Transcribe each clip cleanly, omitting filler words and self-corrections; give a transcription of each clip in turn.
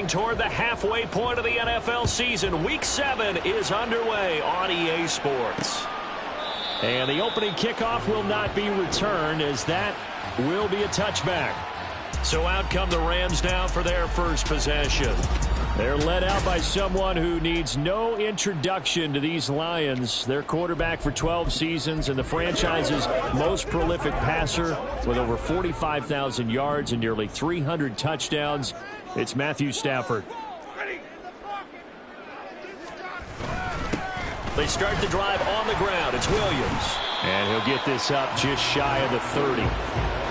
Heading toward the halfway point of the NFL season. Week 7 is underway on EA Sports. And the opening kickoff will not be returned, as that will be a touchback. So out come the Rams now for their first possession. They're led out by someone who needs no introduction to these Lions. Their quarterback for 12 seasons and the franchise's most prolific passer with over 45,000 yards and nearly 300 touchdowns. It's Matthew Stafford. They start the drive on the ground. It's Williams. And he'll get this up just shy of the 30.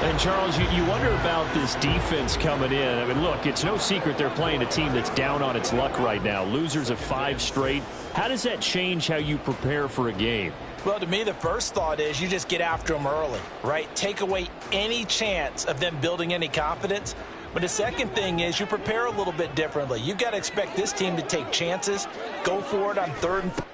And, Charles, you wonder about this defense coming in. I mean, look, it's no secret they're playing a team that's down on its luck right now. Losers of 5 straight. How does that change how you prepare for a game? Well, to me, the first thought is you just get after them early, right? Take away any chance of them building any confidence. But the second thing is you prepare a little bit differently. You've got to expect this team to take chances, go for it on 3rd and 4.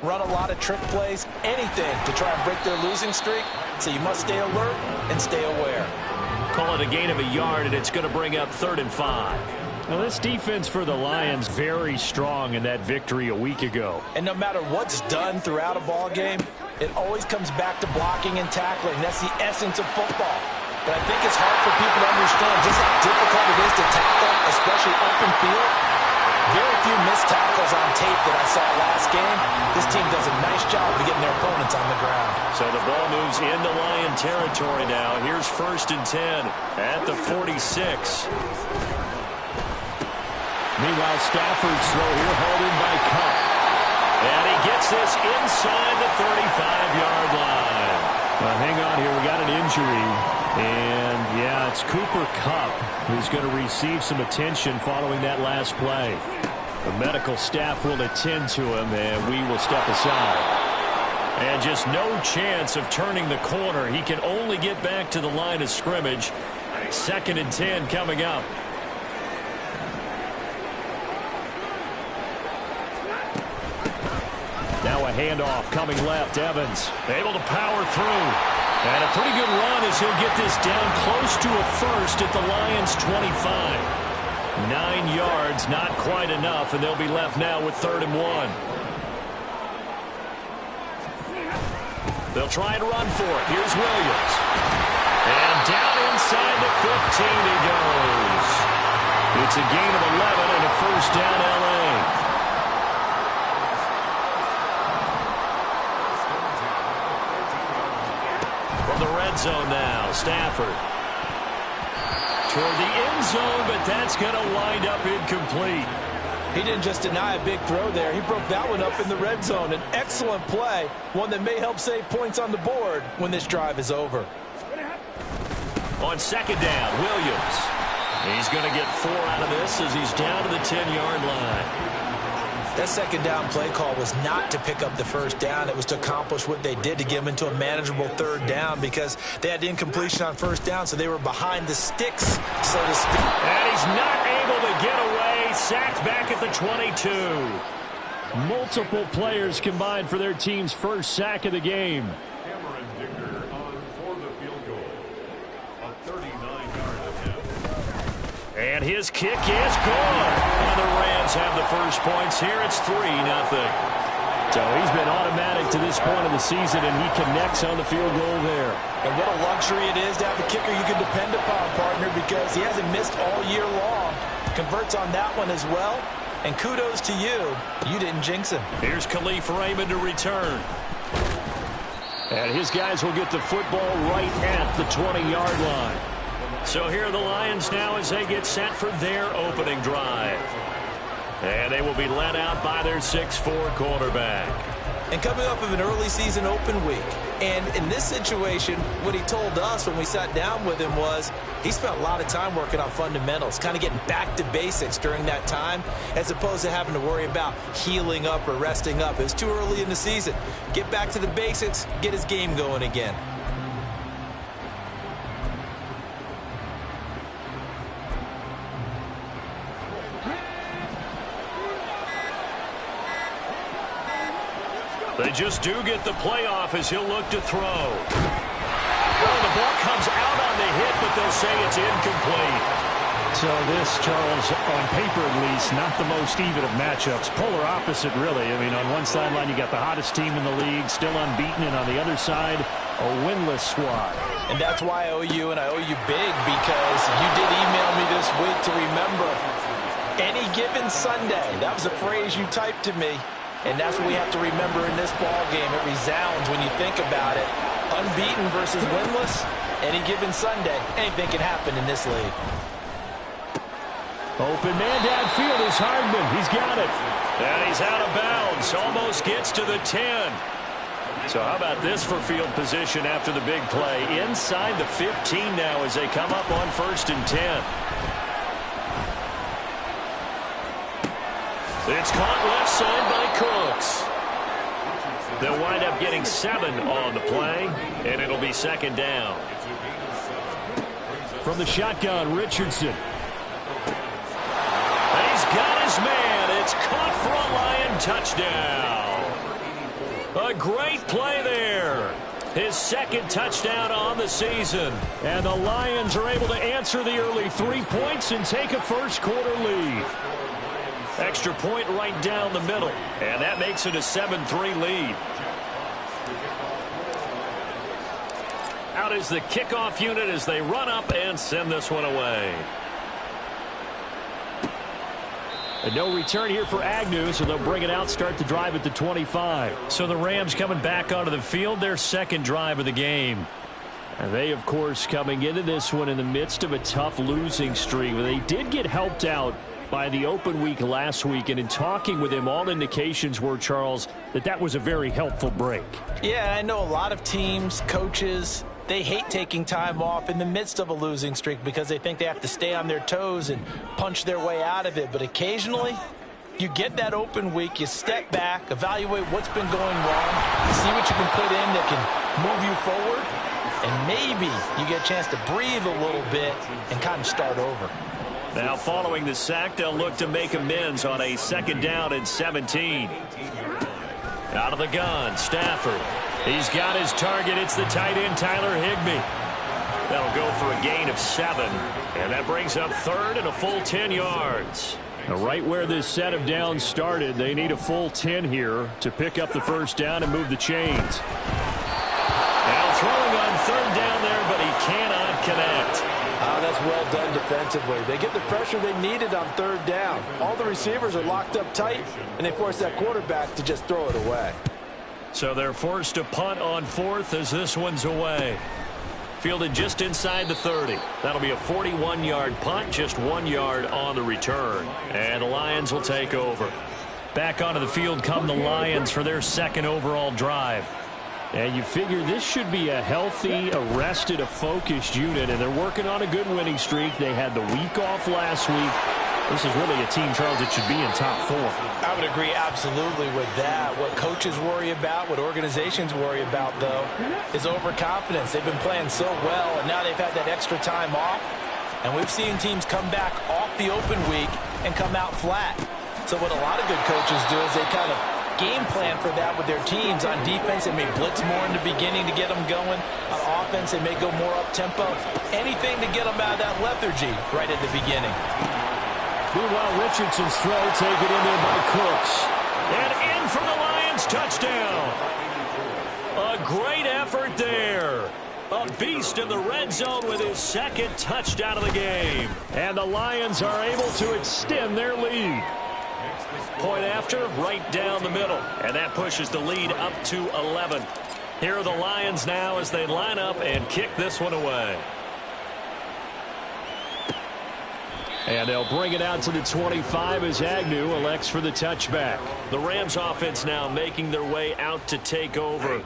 Run a lot of trick plays, anything to try and break their losing streak. So you must stay alert and stay aware. Call it a gain of a yard, and it's going to bring up 3rd and 5. Now, this defense for the Lions very strong in that victory a week ago. And no matter what's done throughout a ball game, it always comes back to blocking and tackling. That's the essence of football. But I think it's hard for people to understand just how difficult it is to tackle, especially open field. Very few missed tackles on tape that I saw last game. This team does a nice job of getting their opponents on the ground. So the ball moves into Lion territory now. Here's 1st and 10 at the 46. Meanwhile, Stafford's throw here hauled in by Kupp. And he gets this inside the 35-yard line. Well, hang on here. We got an injury. And, yeah, it's Cooper Kupp who's going to receive some attention following that last play. The medical staff will attend to him, and we will step aside. And just no chance of turning the corner. He can only get back to the line of scrimmage. 2nd and 10 coming up. Now a handoff coming left. Evans able to power through. And a pretty good run as he'll get this down close to a first at the Lions' 25. 9 yards, not quite enough, and they'll be left now with 3rd and 1. They'll try and run for it. Here's Williams. And down inside the 15 he goes. It's a gain of 11 and a first down L.A. The red zone now. Stafford toward the end zone, but that's going to wind up incomplete. He didn't just deny a big throw there. He broke that one up in the red zone. An excellent play, one that may help save points on the board when this drive is over. On 2nd down, Williams. He's going to get 4 out of this as he's down to the 10-yard line. That 2nd down play call was not to pick up the 1st down. It was to accomplish what they did to get them into a manageable 3rd down because they had incompletion on 1st down, so they were behind the sticks, so to speak. And he's not able to get away. Sacked back at the 22. Multiple players combined for their team's first sack of the game. Cameron Dicker on for the field goal. A 39-yard attempt. And his kick is good. And the Rams have the first points here. It's 3-0. So he's been automatic to this point of the season, and he connects on the field goal there. And what a luxury it is to have a kicker you can depend upon, partner, because he hasn't missed all year long. Converts on that one as well. And kudos to you. You didn't jinx him. Here's Khalif Raymond to return. And his guys will get the football right at the 20-yard line. So here are the Lions now as they get set for their opening drive. And they will be led out by their 6'4" quarterback. And coming off of an early season open week. And in this situation, what he told us when we sat down with him was he spent a lot of time working on fundamentals, kind of getting back to basics during that time, as opposed to having to worry about healing up or resting up. It was too early in the season. Get back to the basics, get his game going again. They just do get the playoff as he'll look to throw. Well, the ball comes out on the hit, but they'll say it's incomplete. So this, Charles, on paper at least, not the most even of matchups. Polar opposite, really. I mean, on one sideline, you got the hottest team in the league, still unbeaten, and on the other side, a winless squad. And that's why I owe you, and I owe you big, because you did email me this week to remember any given Sunday. That was a phrase you typed to me. And that's what we have to remember in this ball game. It resounds when you think about it. Unbeaten versus winless. Any given Sunday, anything can happen in this league. Open man downfield is Hardman. He's got it. And he's out of bounds. Almost gets to the 10. So how about this for field position after the big play? Inside the 15 now as they come up on 1st and 10. It's caught left side by Cooks. They'll wind up getting 7 on the play, and it'll be 2nd down. From the shotgun, Richardson. And he's got his man. It's caught for a Lion touchdown. A great play there. His 2nd touchdown on the season. And the Lions are able to answer the early 3 points and take a first-quarter lead. Extra point right down the middle, and that makes it a 7-3 lead. Out is the kickoff unit as they run up and send this one away. And no return here for Agnew, so they'll bring it out, start the drive at the 25. So the Rams coming back onto the field, their 2nd drive of the game. And they, of course, coming into this one in the midst of a tough losing streak. They did get helped out by the open week last week, and in talking with him, all indications were, Charles, that was a very helpful break. Yeah, I know a lot of teams, coaches, they hate taking time off in the midst of a losing streak because they think they have to stay on their toes and punch their way out of it. But occasionally, you get that open week, you step back, evaluate what's been going wrong, see what you can put in that can move you forward, and maybe you get a chance to breathe a little bit and kind of start over. Now following the sack, they'll look to make amends on a 2nd down and 17. Out of the gun, Stafford. He's got his target. It's the tight end, Tyler Higbee. That'll go for a gain of 7. And that brings up 3rd and a full 10 yards. Now, right where this set of downs started, they need a full 10 here to pick up the 1st down and move the chains. Now throwing on 3rd down there, but he cannot connect. Oh, that's well done defensively. They get the pressure they needed on 3rd down. All the receivers are locked up tight, and they force that quarterback to just throw it away. So they're forced to punt on 4th as this one's away. Fielded just inside the 30. That'll be a 41-yard punt, just 1 yard on the return. And the Lions will take over. Back onto the field come the Lions for their 2nd overall drive. And you figure this should be a healthy, a rested, a focused unit, and they're working on a good winning streak. They had the week off last week. This is really a team, Charles, that should be in top 4. I would agree absolutely with that. What coaches worry about, what organizations worry about, though, is overconfidence. They've been playing so well, and now they've had that extra time off. And we've seen teams come back off the open week and come out flat. So what a lot of good coaches do is they kind of game plan for that with their teams. On defense, they may blitz more in the beginning to get them going. On offense, they may go more up-tempo. Anything to get them out of that lethargy right at the beginning. Meanwhile, Richardson's throw taken in there by Cooks. And in for the Lions touchdown. A great effort there. A beast in the red zone with his 2nd touchdown of the game. And the Lions are able to extend their lead. Point after, right down the middle. And that pushes the lead up to 11. Here are the Lions now as they line up and kick this one away. And they'll bring it out to the 25 as Agnew elects for the touchback. The Rams offense now making their way out to take over.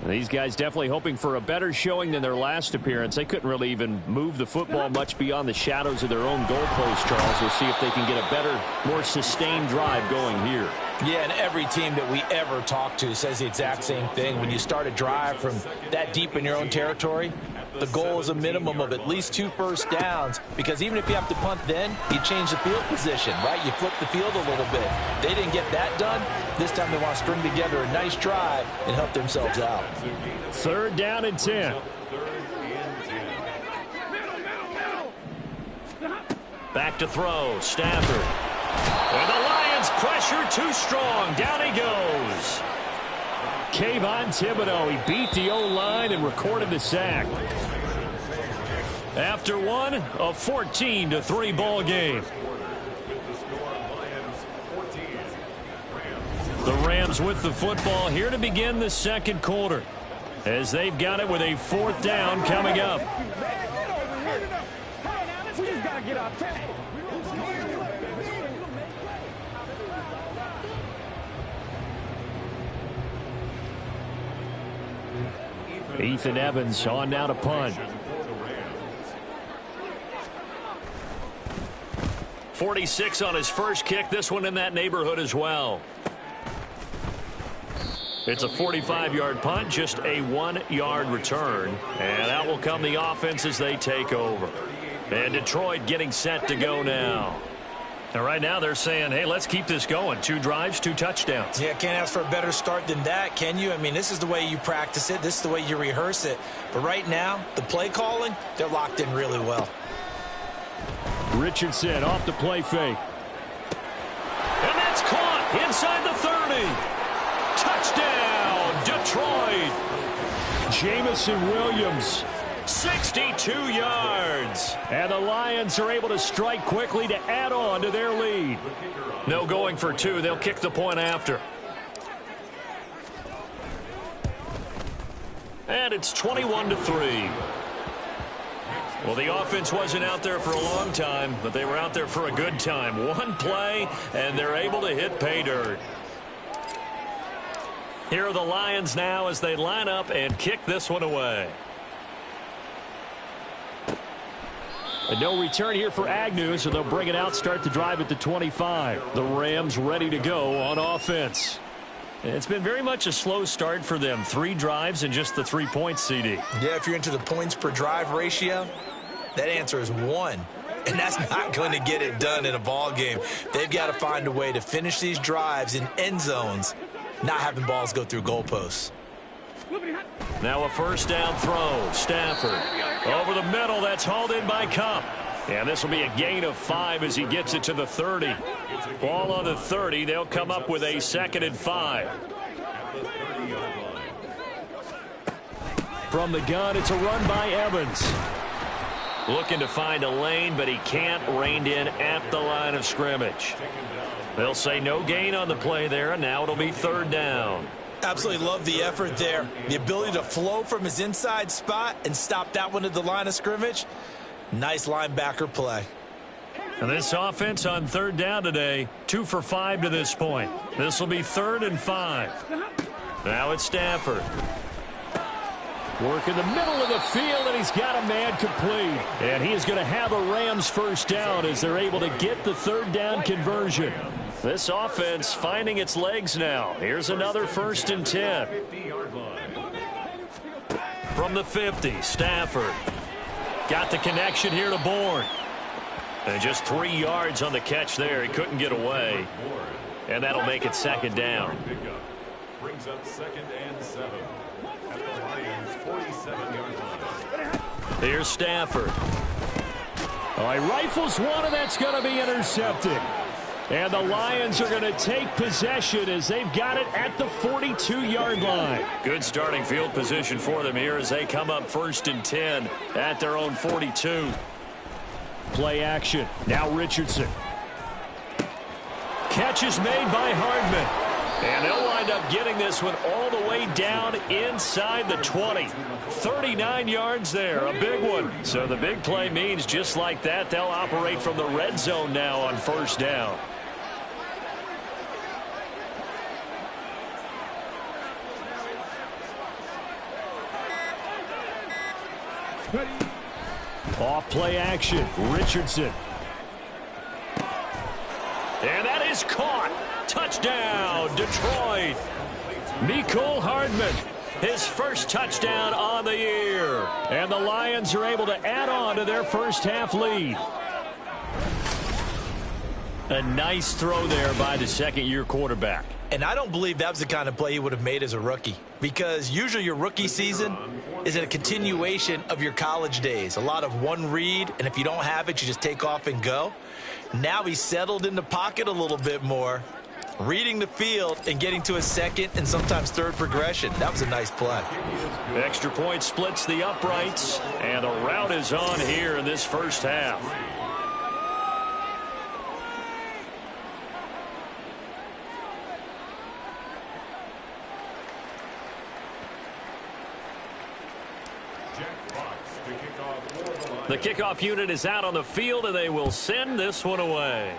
These guys definitely hoping for a better showing than their last appearance. They couldn't really even move the football much beyond the shadows of their own goalpost, Charles. We'll see if they can get a better, more sustained drive going here. Yeah, and every team that we ever talk to says the exact same thing. When you start a drive from that deep in your own territory, the goal is a minimum of at least 2 first downs, because even if you have to punt then, you change the field position, right? You flip the field a little bit. They didn't get that done. This time they want to string together a nice drive and help themselves out. 3rd down and 10. Back to throw, Stafford. And the Lions pressure too strong. Down he goes. Kayvon Thibodeaux, he beat the O-line and recorded the sack. After one, a 14-3 ball game. The Rams with the football here to begin the 2nd quarter, as they've got it with a 4th down coming up. Ethan Evans on now to punt. 46 on his first kick. This one in that neighborhood as well. It's a 45-yard punt, just a 1-yard return. And out will come the offense as they take over. And Detroit getting set to go now. And right now they're saying, hey, let's keep this going. 2 drives, 2 touchdowns. Yeah, can't ask for a better start than that, can you? I mean, this is the way you practice it. This is the way you rehearse it. But right now, the play calling, they're locked in really well. Richardson off the play fake. And that's caught inside the 30. Touchdown, Detroit. Jamison Williams. 62 yards. And the Lions are able to strike quickly to add on to their lead. No going for 2. They'll kick the point after. And it's 21-3. Well, the offense wasn't out there for a long time, but they were out there for a good time. One play, and they're able to hit pay dirt. Here are the Lions now as they line up and kick this one away. And no return here for Agnew, so they'll bring it out, start the drive at the 25. The Rams ready to go on offense. It's been very much a slow start for them. 3 drives and just the 3 points, CD. Yeah, if you're into the points per drive ratio, that answer is 1. And that's not going to get it done in a ball game. They've got to find a way to finish these drives in end zones, not having balls go through goalposts. Now a 1st down throw. Stafford over the middle. That's hauled in by Kupp. And this will be a gain of 5 as he gets it to the 30. Ball on the 30. They'll come up with a 2nd and 5. From the gun, it's a run by Evans. Looking to find a lane, but he can't. Reined in at the line of scrimmage. They'll say no gain on the play there, and now it'll be 3rd down. Absolutely love the effort there. The ability to flow from his inside spot and stop that one at the line of scrimmage. Nice linebacker play. And this offense on 3rd down today, 2 for 5 to this point. This will be 3rd and 5. Now it's Stafford. Work in the middle of the field, and he's got a man complete. And he is going to have a Rams 1st down as they're able to get the 3rd down conversion. This offense finding its legs now. Here's another 1st and 10. From the 50, Stafford. Got the connection here to Bourne. And just 3 yards on the catch there. He couldn't get away. And that'll make it 2nd down. Brings up 2nd and 7 at the Lions' 47-yard line. Here's Stafford. Oh, he rifles one, and that's going to be intercepted. And the Lions are going to take possession as they've got it at the 42-yard line. Good starting field position for them here as they come up 1st and 10 at their own 42. Play action. Now Richardson. Catch is made by Hardman. And they'll wind up getting this one all the way down inside the 20. 39 yards there, a big one. So the big play means just like that, they'll operate from the red zone now on first down. Off play action, Richardson. And that is caught. Touchdown, Detroit. Mecole Hardman, his first touchdown on the year. And the Lions are able to add on to their first half lead. A nice throw there by the second-year quarterback. And I don't believe that was the kind of play he would have made as a rookie, because usually your rookie season is a continuation of your college days. A lot of one read, and if you don't have it, you just take off and go. Now he's settled in the pocket a little bit more, reading the field and getting to a second and sometimes third progression. That was a nice play. Extra point splits the uprights, and the route is on here in this first half. The kickoff unit is out on the field, and they will send this one away.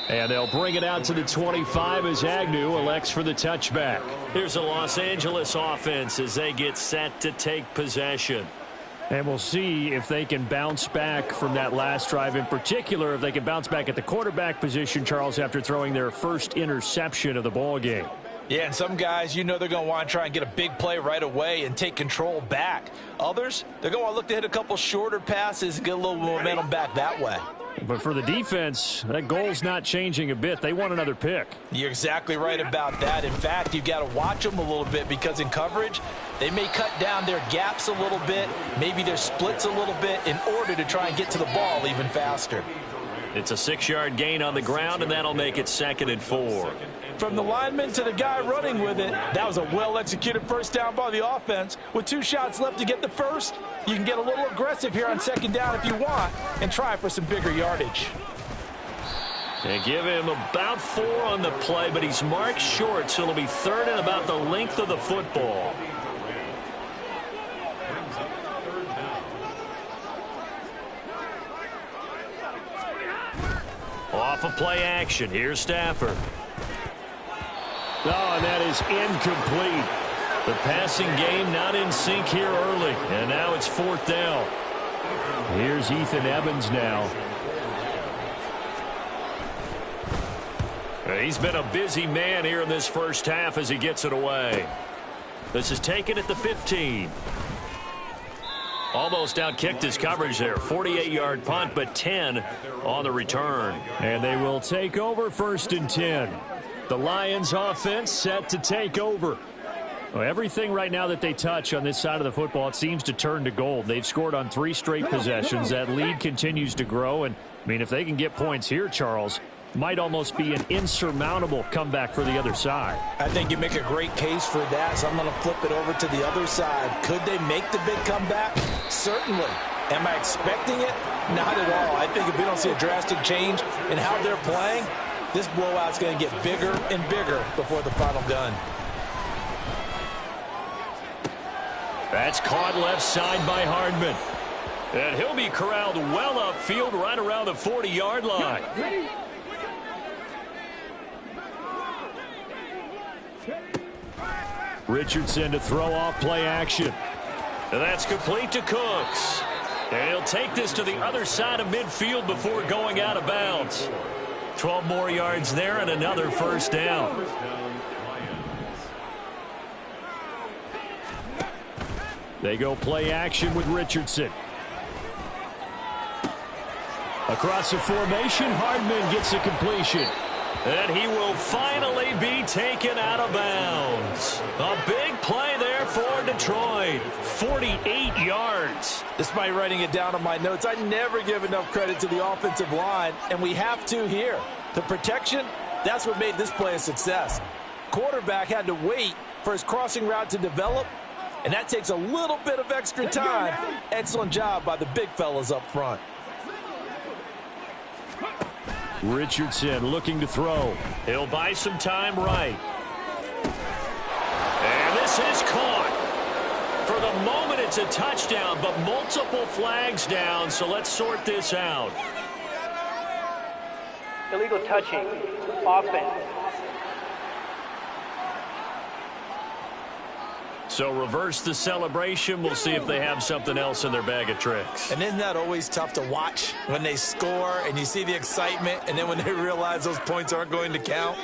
And they'll bring it out to the 25 as Agnew elects for the touchback. Here's a Los Angeles offense as they get set to take possession. And we'll see if they can bounce back from that last drive, in particular, if they can bounce back at the quarterback position, Charles, after throwing their first interception of the ball game. Yeah, and some guys, you know, they're going to want to try and get a big play right away and take control back. Others, they're going to look to hit a couple shorter passes and get a little momentum back that way. But for the defense, that goal's not changing a bit. They want another pick. You're exactly right about that. In fact, you've got to watch them a little bit, because in coverage, they may cut down their gaps a little bit, maybe their splits a little bit, in order to try and get to the ball even faster. It's a 6-yard gain on the ground, and that'll make it 2nd and 4. From the lineman to the guy running with it, that was a well-executed first down by the offense. With 2 shots left to get the first, you can get a little aggressive here on 2nd down if you want and try for some bigger yardage. They give him about 4 on the play, but he's marked short, so it'll be 3rd and about the length of the football. Off of play action, here's Stafford. Oh, and that is incomplete. The passing game not in sync here early, and now it's 4th down. Here's Ethan Evans now. He's been a busy man here in this first half as he gets it away. This is taken at the 15. Almost outkicked his coverage there. 48-yard punt, but 10 on the return. And they will take over 1st and 10. The Lions offense set to take over. Well, everything right now that they touch on this side of the football, it seems to turn to gold. They've scored on 3 straight possessions. That lead continues to grow. And, I mean, if they can get points here, Charles, might almost be an insurmountable comeback for the other side. I think you make a great case for that, so I'm going to flip it over to the other side. Could they make the big comeback? Certainly. Am I expecting it? Not at all. I think if we don't see a drastic change in how they're playing, this blowout's going to get bigger and bigger before the final gun. That's caught left side by Hardman. And he'll be corralled well upfield right around the 40-yard line. Richardson to throw off play action. And that's complete to Cooks. And he'll take this to the other side of midfield before going out of bounds. 12 more yards there and another first down. They go play action with Richardson. Across the formation, Hardman gets a completion. And he will finally be taken out of bounds. A big play there for Detroit. 48 yards. Despite writing it down on my notes, I never give enough credit to the offensive line, and we have to here. The protection, that's what made this play a success. Quarterback had to wait for his crossing route to develop, and that takes a little bit of extra time. Excellent job by the big fellas up front. Richardson looking to throw. He'll buy some time right. And this is caught. For the moment, it's a touchdown, but multiple flags down, so let's sort this out. Illegal touching. Offense. So reverse the celebration. We'll see if they have something else in their bag of tricks. And isn't that always tough to watch when they score and you see the excitement, and then when they realize those points aren't going to count?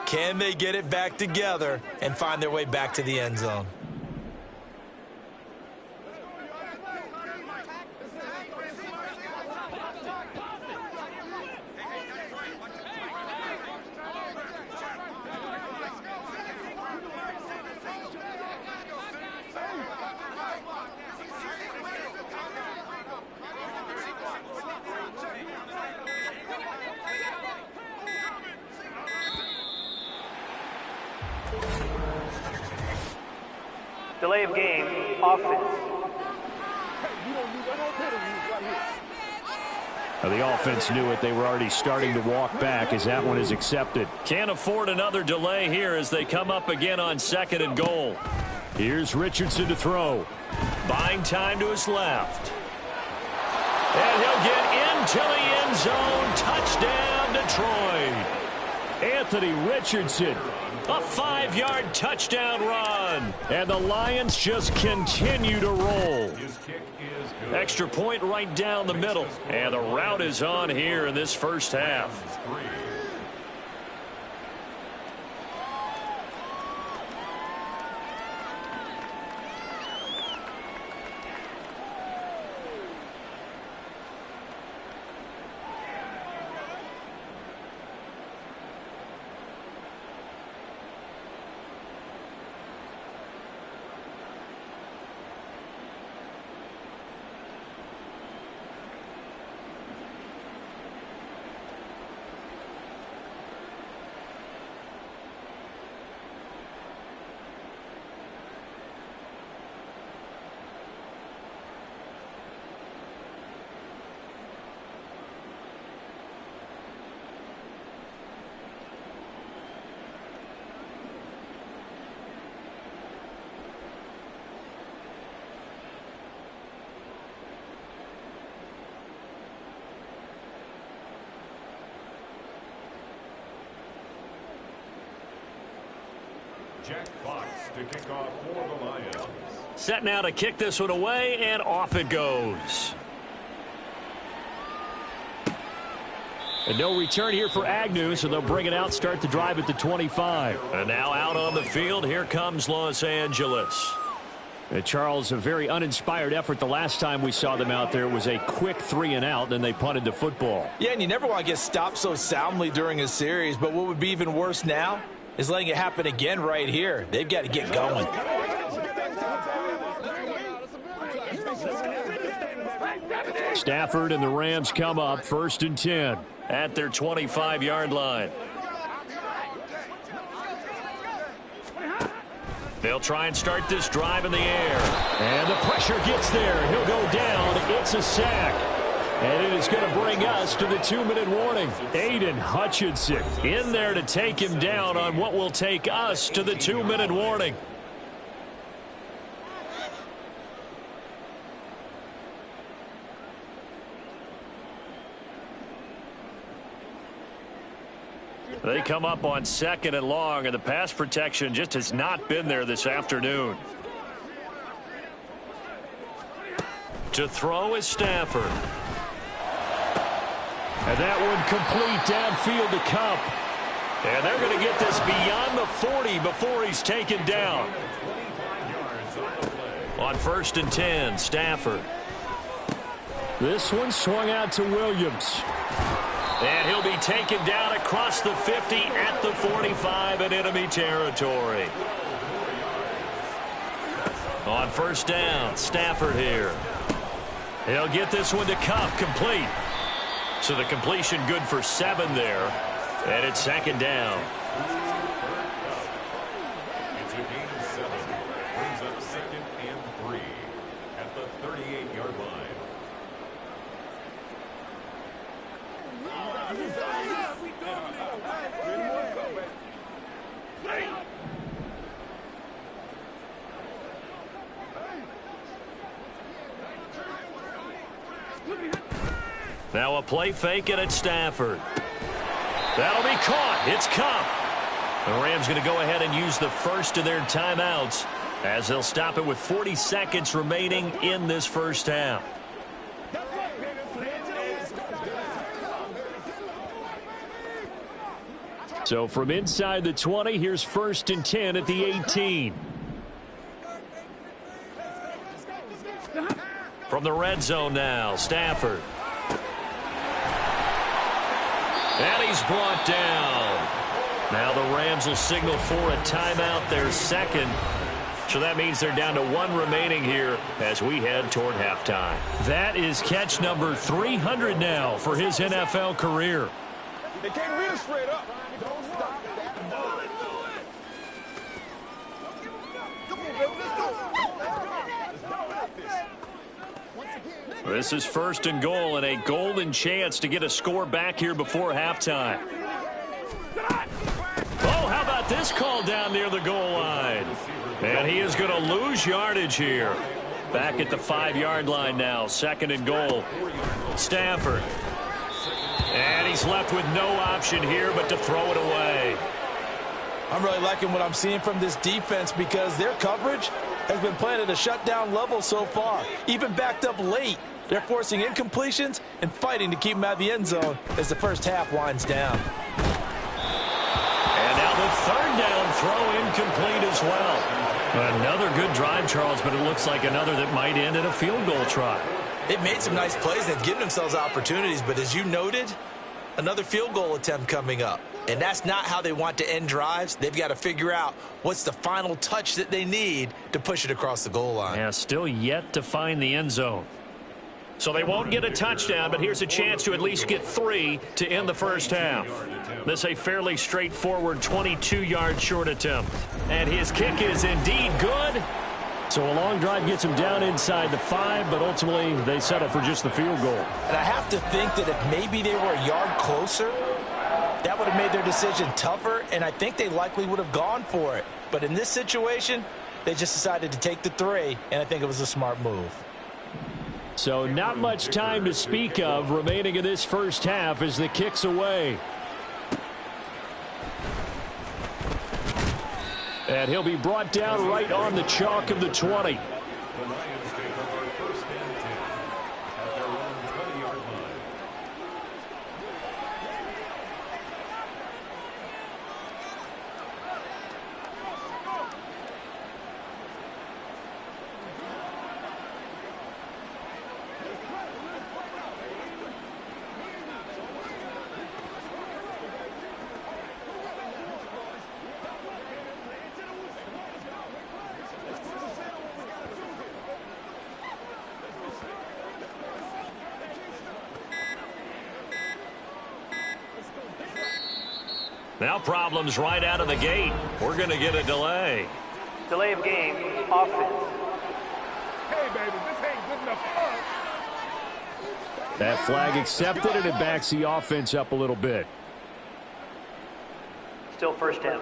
Can they get it back together and find their way back to the end zone? Delay of game. Offense. Now, the offense knew it. They were already starting to walk back as that one is accepted. Can't afford another delay here as they come up again on 2nd and goal. Here's Richardson to throw. Buying time to his left. And he'll get into the end zone. Touchdown, Detroit. Anthony Richardson. A 5-yard touchdown run. And the Lions just continue to roll. His kick is good. Extra point right down the middle. And the route is on here in this first half. 3. Jack Fox to kick off for the Lions. Set now to kick this one away, and off it goes. And no return here for Agnew, so they'll bring it out, start the drive at the 25. And now out on the field, here comes Los Angeles. And Charles, a very uninspired effort the last time we saw them out there. It was a quick 3-and-out, then they punted the football. Yeah, and you never want to get stopped so soundly during a series, but what would be even worse now is letting it happen again right here. They've got to get going. Stafford and the Rams come up 1st and 10. At their 25-yard line. They'll try and start this drive in the air. And the pressure gets there. He'll go down. It's a sack. And it is going to bring us to the 2-minute warning. Aiden Hutchinson in there to take him down on what will take us to the 2-minute warning. They come up on 2nd and long, and the pass protection just has not been there this afternoon. To throw is Stafford. And that one complete downfield to Kupp. And they're going to get this beyond the 40 before he's taken down. On 1st and 10, Stafford. This one swung out to Williams. And he'll be taken down across the 50 at the 45 in enemy territory. On 1st down, Stafford here. He'll get this one to Kupp, complete. So the completion good for 7 there. And it's 2nd down. It's a gain of 7. Brings up 2nd and 3 at the 38-yard line. Now a play fake and it's Stafford. That'll be caught. It's Kupp. The Rams going to go ahead and use the first of their timeouts as they'll stop it with 40 seconds remaining in this first half. So from inside the 20, here's 1st and 10 at the 18. From the red zone now, Stafford. And he's brought down. Now the Rams will signal for a timeout, their second. So that means they're down to 1 remaining here as we head toward halftime. That is catch number 300 now for his NFL career. They can't real straight up. Don't stop. This is 1st and goal and a golden chance to get a score back here before halftime. Oh, how about this call down near the goal line? And he is going to lose yardage here. Back at the 5-yard line now, 2nd and goal. Stafford. And he's left with no option here but to throw it away. I'm really liking what I'm seeing from this defense because their coverage has been playing at a shutdown level so far. Even backed up late, they're forcing incompletions and fighting to keep them out of the end zone as the first half winds down. And now the 3rd down throw incomplete as well. Another good drive, Charles, but it looks like another that might end in a field goal try. They've made some nice plays. They've given themselves opportunities, but as you noted, another field goal attempt coming up. And that's not how they want to end drives. They've got to figure out what's the final touch that they need to push it across the goal line. Yeah, still yet to find the end zone. So they won't get a touchdown, but here's a chance to at least get 3 to end the first half. This a fairly straightforward 22-yard short attempt. And his kick is indeed good. So a long drive gets him down inside the 5, but ultimately they settle for just the field goal. And I have to think that if maybe they were a yard closer, that would have made their decision tougher, and I think they likely would have gone for it. But in this situation, they just decided to take the 3, and I think it was a smart move. So not much time to speak of remaining in this first half as the kick's away. And he'll be brought down right on the chalk of the 20. The Lions take over 1st and 10 at their own 20-yard line. Now problems right out of the gate. We're going to get a delay. Delay of game, offense. Hey, baby, this ain't good enough for us. That flag accepted, and it backs the offense up a little bit. Still 1st down.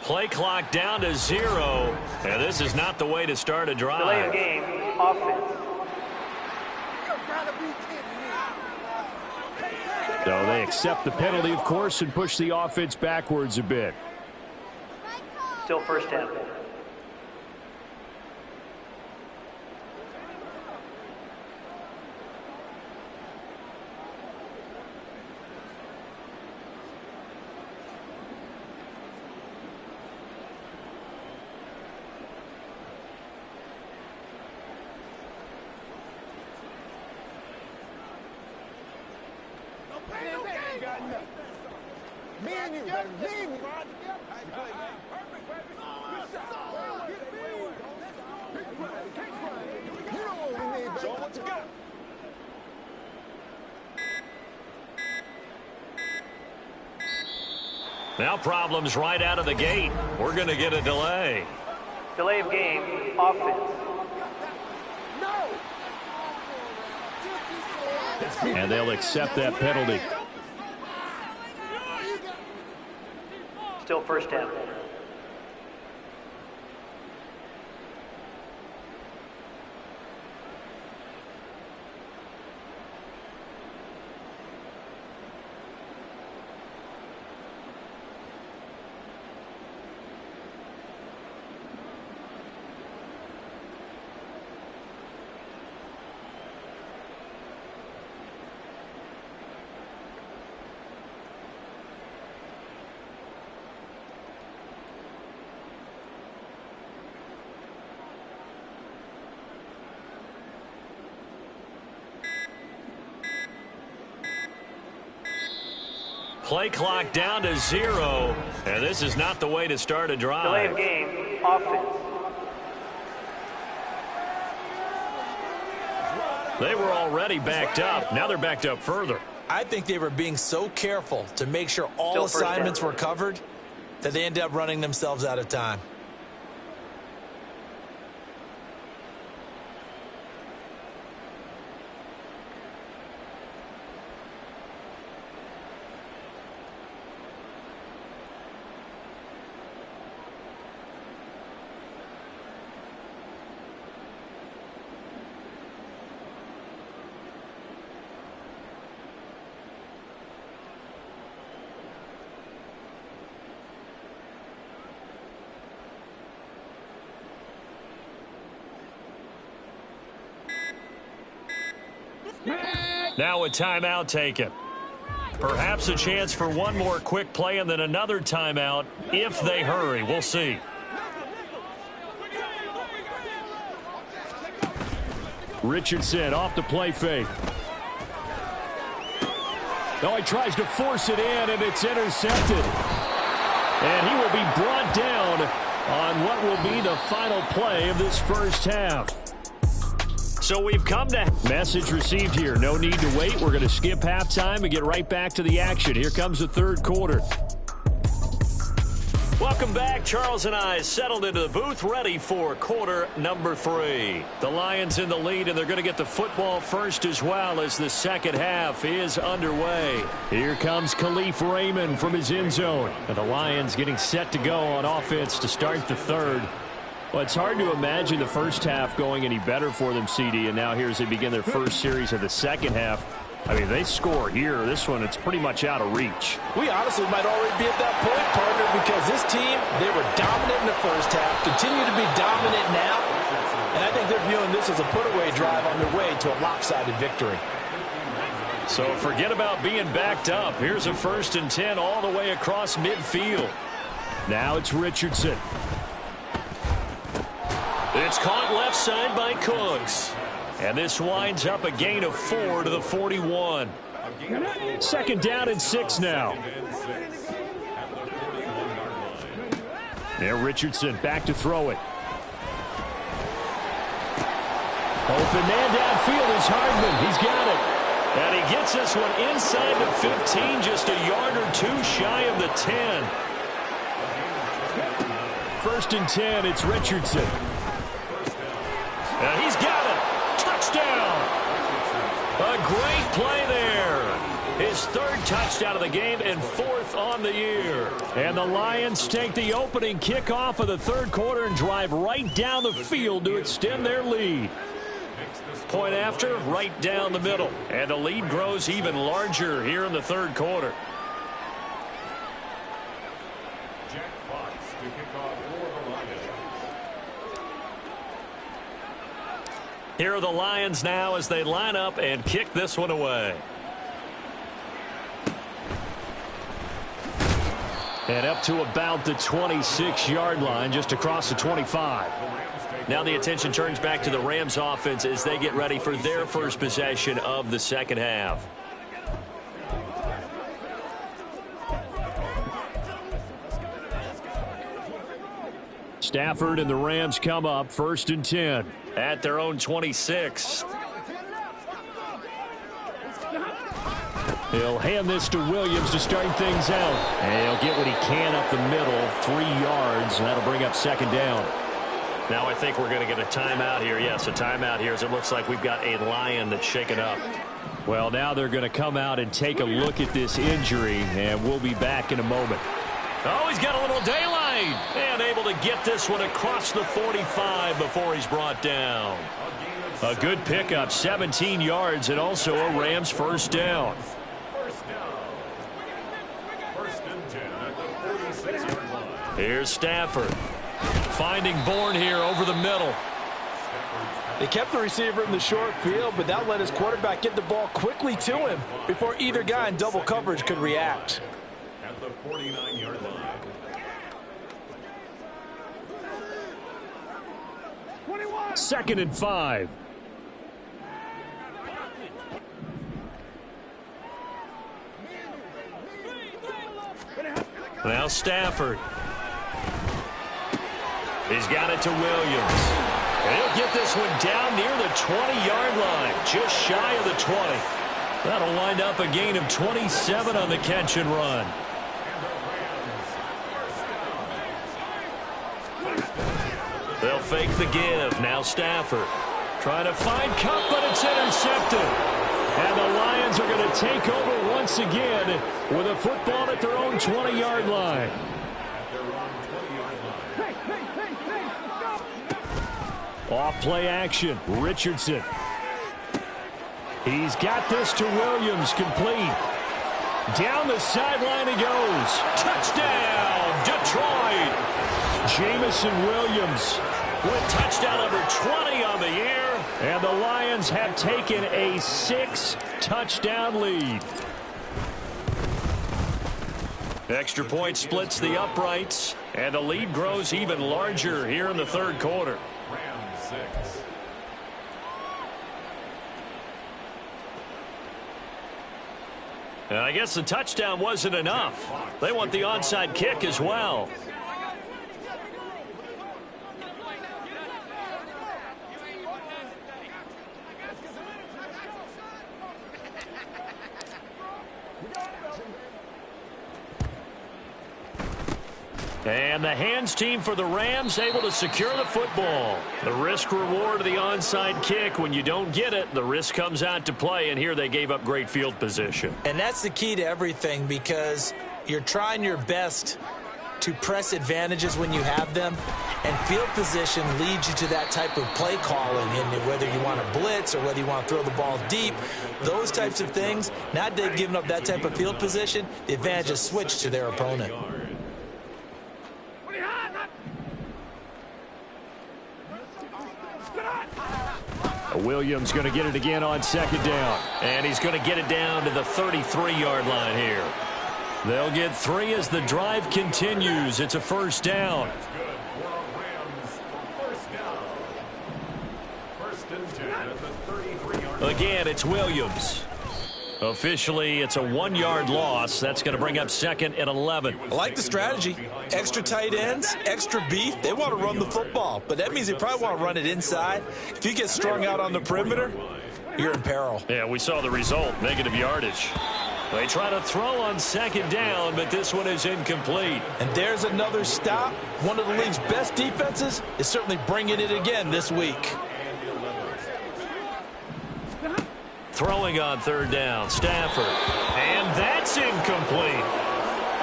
Play clock down to 0. And this is not the way to start a drive. Delay of game, offense. So they accept the penalty, of course, and push the offense backwards a bit. Still 1st down. ain't got nothing. Me and you, baby. Me and you. Perfect, baby. Good shot. Get me. You know what we need, baby. Show what you got. Now problems right out of the gate. We're going to get a delay. Delay of game, offense. And they'll accept that penalty. Still first down. Play clock down to 0, and this is not the way to start a drive. Delay of game, offense. They were already backed up. Now they're backed up further. I think they were being so careful to make sure all Still first assignments down. were covered that they ended up running themselves out of time. Now a timeout taken. Perhaps a chance for one more quick play and then another timeout if they hurry. We'll see. Richardson off the play fake. Oh, he tries to force it in, and it's intercepted. And he will be brought down on what will be the final play of this first half. So we've come to... Message received here. No need to wait. We're going to skip halftime and get right back to the action. Here comes the third quarter. Welcome back. Charles and I settled into the booth, ready for quarter number 3. The Lions in the lead, and they're going to get the football first as well as the second half is underway. Here comes Khalif Raymond from his end zone. And the Lions getting set to go on offense to start the third. Well, it's hard to imagine the first half going any better for them, CD, and now here as they begin their first series of the second half. I mean, they score here. This one, it's pretty much out of reach. We honestly might already be at that point, partner, because this team, they were dominant in the first half, continue to be dominant now, and I think they're viewing this as a put-away drive on their way to a lopsided victory. So forget about being backed up. Here's a 1st and 10 all the way across midfield. Now it's Richardson. It's caught left side by Cooks. And this winds up a gain of 4 to the 41. Second down and 6 now. There, Richardson back to throw it. Open man downfield is Hardman. He's got it. And he gets this one inside the 15, just a yard or 2 shy of the 10. 1st and 10, it's Richardson. And he's got it. Touchdown. A great play there. His 3rd touchdown of the game and 4th on the year. And the Lions take the opening kickoff of the third quarter and drive right down the field to extend their lead. Point after, right down the middle. And the lead grows even larger here in the third quarter. Jack Fox to kick off for the Lions. Here are the Lions now as they line up and kick this one away. And up to about the 26-yard line, just across the 25. Now the attention turns back to the Rams offense as they get ready for their first possession of the second half. Stafford and the Rams come up 1st and 10 at their own 26. He'll hand this to Williams to start things out. And he'll get what he can up the middle, 3 yards, and that'll bring up 2nd down. Now I think we're going to get a timeout here. Yes, a timeout here as it looks like we've got a Lion that's shaken up. Well, now they're going to come out and take a look at this injury, and we'll be back in a moment. Oh, he's got a little daylight, and able to get this one across the 45 before he's brought down. A good pickup, 17 yards, and also a Rams 1st down. Here's Stafford. Finding Bourne here over the middle. They kept the receiver in the short field, but that let his quarterback get the ball quickly to him before either guy in double coverage could react. At the 49-yard line. 2nd and 5. Now Stafford. He's got it to Williams. And he'll get this one down near the 20-yard line, just shy of the 20. That'll wind up a gain of 27 on the catch and run. They'll fake the give. Now Stafford trying to find Kupp, but it's intercepted. And the Lions are going to take over once again with a football at their own 20-yard line. Off play action. Richardson. He's got this to Williams, complete. Down the sideline he goes. Touchdown, Detroit. Jamison Williams with touchdown number 20 on the year. And the Lions have taken a 6-touchdown lead. Extra point splits the uprights, and the lead grows even larger here in the 3rd quarter. Rams 6. And I guess the touchdown wasn't enough. They want the onside kick as well. And the hands team for the Rams able to secure the football. The risk reward of the onside kick. When you don't get it, the risk comes out to play, and here they gave up great field position. And that's the key to everything, because you're trying your best to press advantages when you have them, and field position leads you to that type of play calling, and whether you want to blitz or whether you want to throw the ball deep, those types of things. Now that they've given up that type of field position, the advantage is switched to their opponent. Williams going to get it again on 2nd down. And he's going to get it down to the 33-yard line here. They'll get 3 as the drive continues. It's a 1st down. That's good for a Rams 1st down. 1st and 10 at the 33-yard line. Again, it's Williams. Officially, it's a 1-yard loss. That's going to bring up 2nd and 11. I like the strategy. Extra tight ends, extra beef. They want to run the football, but that means they probably want to run it inside. If you get strung out on the perimeter, you're in peril. Yeah, we saw the result, negative yardage. They try to throw on 2nd down, but this one is incomplete. And there's another stop. One of the league's best defenses is certainly bringing it again this week. Throwing on 3rd down, Stafford. And that's incomplete.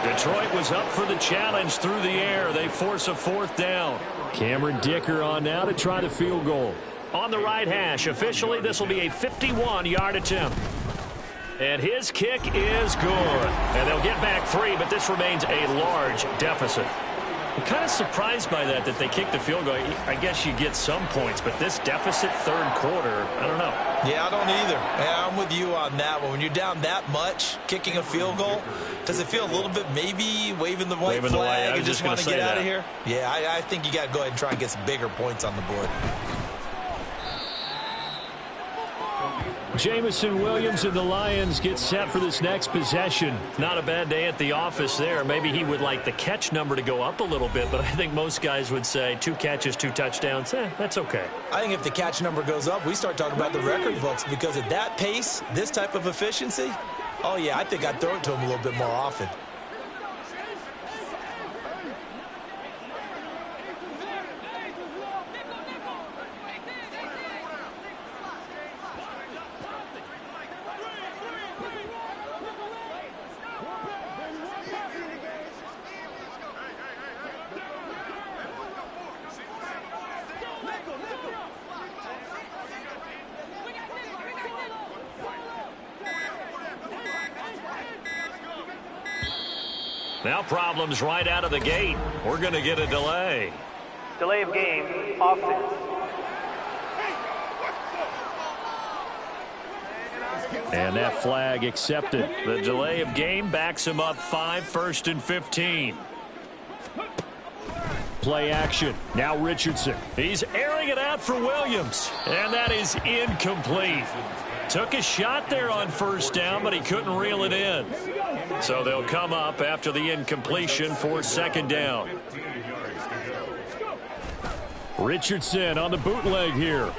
Detroit was up for the challenge through the air. They force a 4th down. Cameron Dicker on now to try the field goal. On the right hash, officially this will be a 51-yard attempt. And his kick is good. And they'll get back 3, but this remains a large deficit. I'm kind of surprised by that they kicked the field goal. I guess you get some points, but this deficit 3rd quarter, I don't know. Yeah, I don't either. Yeah, I'm with you on that one. When you're down that much, kicking a field goal, does it feel a little bit maybe waving the white flag and just want to get out of here? Yeah, I think you got to go ahead and try and get some bigger points on the board. Jamison Williams and the Lions get set for this next possession. Not a bad day at the office there. Maybe he would like the catch number to go up a little bit, but I think most guys would say 2 catches, 2 touchdowns. That's okay. I think if the catch number goes up, we start talking about the record books, because at that pace, this type of efficiency, oh yeah, I think I'd throw it to him a little bit more often. Now problems right out of the gate. We're going to get a delay. Delay of game, offense. And that flag accepted. The delay of game backs him up 5, 1st and 15. Play action. Now Richardson. He's airing it out for Williams. And that is incomplete. Took a shot there on 1st down, but he couldn't reel it in. So they'll come up after the incompletion for 2nd down. Richardson on the bootleg here.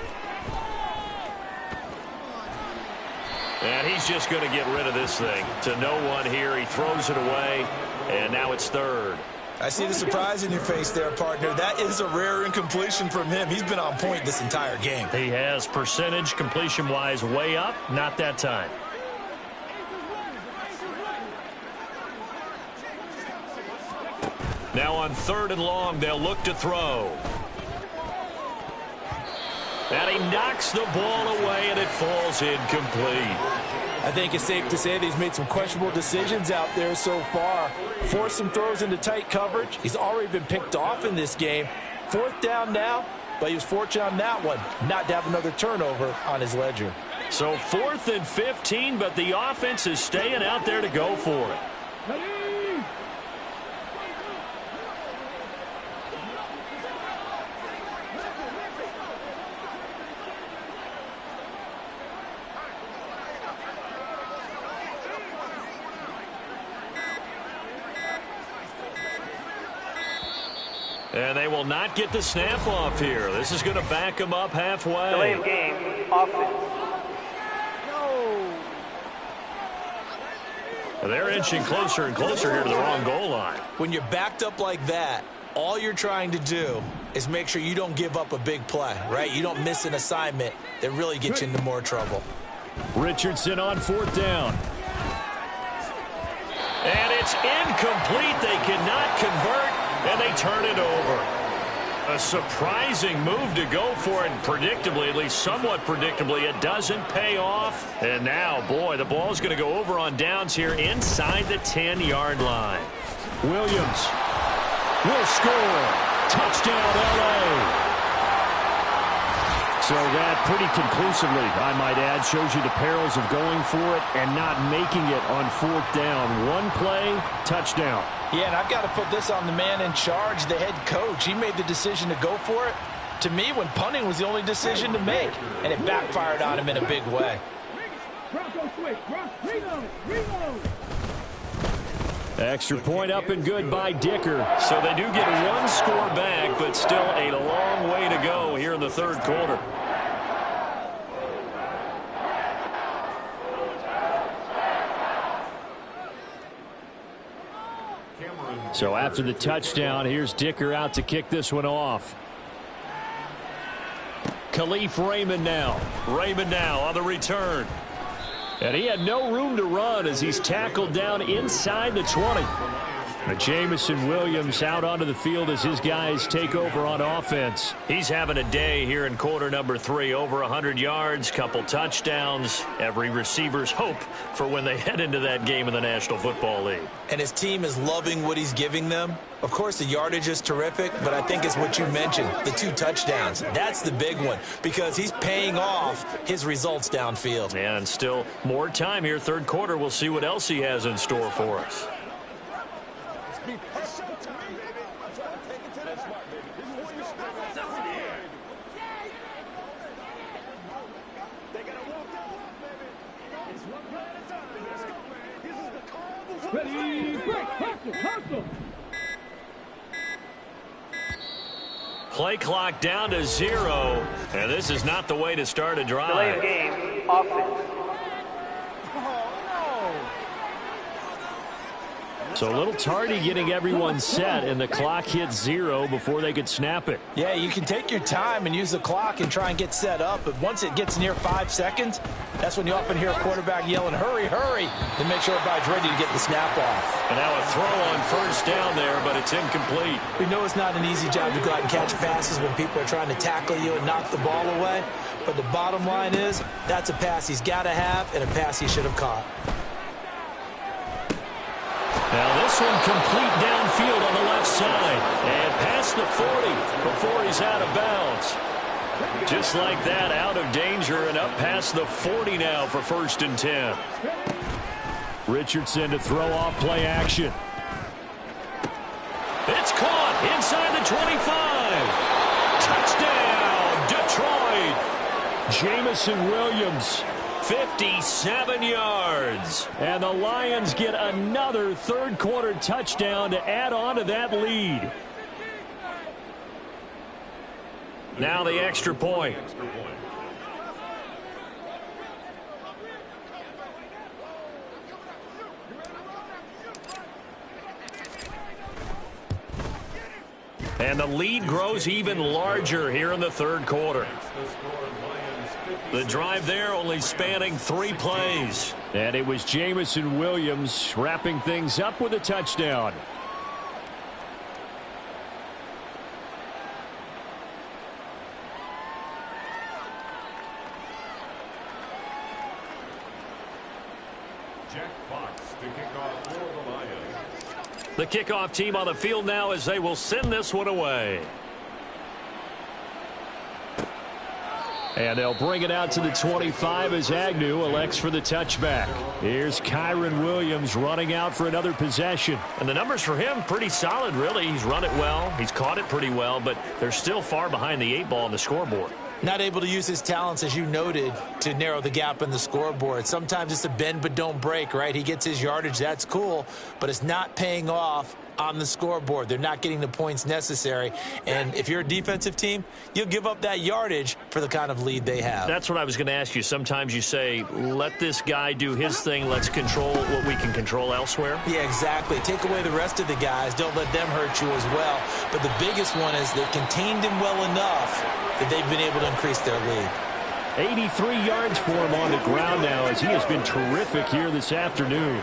And he's just going to get rid of this thing. To no one here. He throws it away, and now it's 3rd. I see the surprise in your face there, partner. That is a rare incompletion from him. He's been on point this entire game. He has percentage completion-wise way up. Not that time. Now on 3rd and long, they'll look to throw. And he knocks the ball away, and it falls incomplete. I think it's safe to say that he's made some questionable decisions out there so far. Forced some throws into tight coverage. He's already been picked off in this game. 4th down now, but he was fortunate on that one not to have another turnover on his ledger. So 4th and 15, but the offense is staying out there to go for it. And they will not get the snap off here. This is going to back them up halfway. Delay of game, offense. They're inching closer and closer here to the wrong goal line. When you're backed up like that, all you're trying to do is make sure you don't give up a big play, right? You don't miss an assignment that really gets you into more trouble. Richardson on 4th down. And it's incomplete. They cannot convert, and they turn it over. A surprising move to go for it, and predictably, at least somewhat predictably, it doesn't pay off. And now, boy, the ball's going to go over on downs here inside the 10-yard line. Williams will score. Touchdown, L.A. So that pretty conclusively, I might add, shows you the perils of going for it and not making it on 4th down. One play, touchdown. Yeah, and I've got to put this on the man in charge, the head coach. He made the decision to go for it. To me, when punting was the only decision to make, and it backfired on him in a big way. Extra point up and good by Dicker. So they do get 1 score back, but still a long way to go here in the 3rd quarter. So after the touchdown, here's Dicker out to kick this one off. Khalif Raymond now. Raymond now on the return. And he had no room to run as he's tackled down inside the 20. Jamison Williams out onto the field as his guys take over on offense. He's having a day here in quarter number 3. Over 100 yards, couple touchdowns. Every receiver's hope for when they head into that game in the National Football League. And his team is loving what he's giving them. Of course, the yardage is terrific, but I think it's what you mentioned, the 2 touchdowns. That's the big one because he's paying off his results downfield. And still more time here, 3rd quarter. We'll see what else he has in store for us. Play clock down to 0, and this is not the way to start a drive. Delay of game, offense. So a little tardy getting everyone set, and the clock hit 0 before they could snap it. Yeah, you can take your time and use the clock and try and get set up, but once it gets near 5 seconds, that's when you often hear a quarterback yelling, hurry, hurry, to make sure everybody's ready to get the snap off. And now a throw on first down there, but it's incomplete. We know it's not an easy job to go out and catch passes when people are trying to tackle you and knock the ball away, but the bottom line is that's a pass he's got to have and a pass he should have caught. Now this one complete downfield on the left side. And past the 40 before he's out of bounds. Just like that, out of danger and up past the 40 now for 1st and 10. Richardson to throw off play action. It's caught inside the 25. Touchdown, Detroit. Jamison Williams. 57 yards. And the Lions get another third-quarter touchdown to add on to that lead. Now the extra point. And the lead grows even larger here in the third quarter. The drive there only spanning 3 plays. And it was Jamison Williams wrapping things up with a touchdown. Jack Fox to kick off for the Lions. The kickoff team on the field now as they will send this one away. And they'll bring it out to the 25 as Agnew elects for the touchback. Here's Kyren Williams running out for another possession. And the numbers for him pretty solid, really. He's run it well. He's caught it pretty well, but they're still far behind the 8 ball on the scoreboard. Not able to use his talents, as you noted, to narrow the gap in the scoreboard. Sometimes it's a bend but don't break, right? He gets his yardage. That's cool, but it's not paying off on the scoreboard. They're not getting the points necessary. And if you're a defensive team, you'll give up that yardage for the kind of lead they have. That's what I was going to ask you. Sometimes you say, let this guy do his thing. Let's control what we can control elsewhere. Yeah, exactly. Take away the rest of the guys. Don't let them hurt you as well. But the biggest one is they contained him well enough that they've been able to increase their lead. 83 yards for him on the ground now as he has been terrific here this afternoon.